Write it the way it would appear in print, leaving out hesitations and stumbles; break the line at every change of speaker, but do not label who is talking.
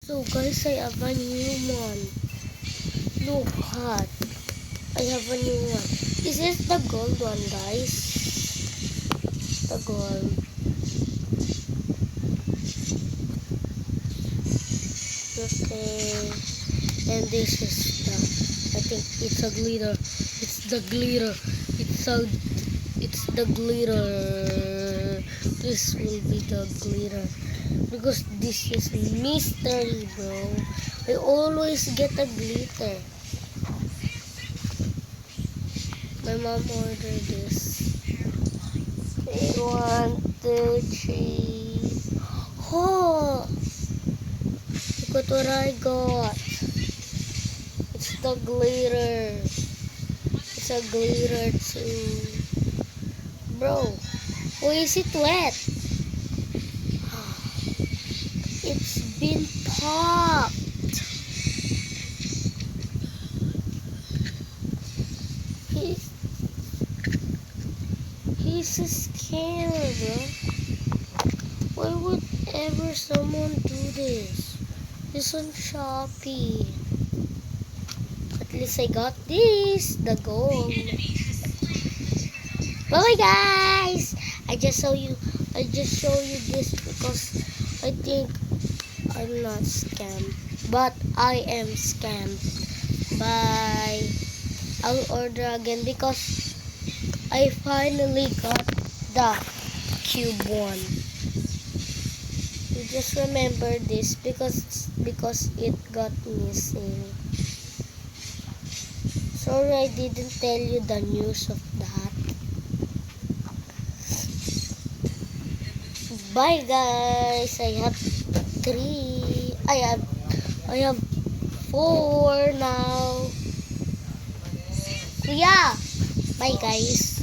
So guys, I have a new one. Look hot. I have a new one. This is the gold one, guys. The gold. Okay. And this is I think it's a glitter. It's the glitter. It's the glitter. This will be the glitter. Because this is mystery, bro. I always get a glitter. My mom ordered this. Okay, 1, 2, 3. Oh! Look at what I got. It's the glitter. It's a glitter too. Bro, why is it wet? It's been popped. He's a scammer, bro. Why would ever someone do this? This on Shopee. At least I got this, the gold. Bye guys. I just show you this because I think I'm not scammed, but I am scammed. Bye. I'll order again because I finally got the cube one. You just remember this because it got missing. Sorry I didn't tell you the news of that. Bye guys. I have 3. I have 4 now. Yeah. Bye guys.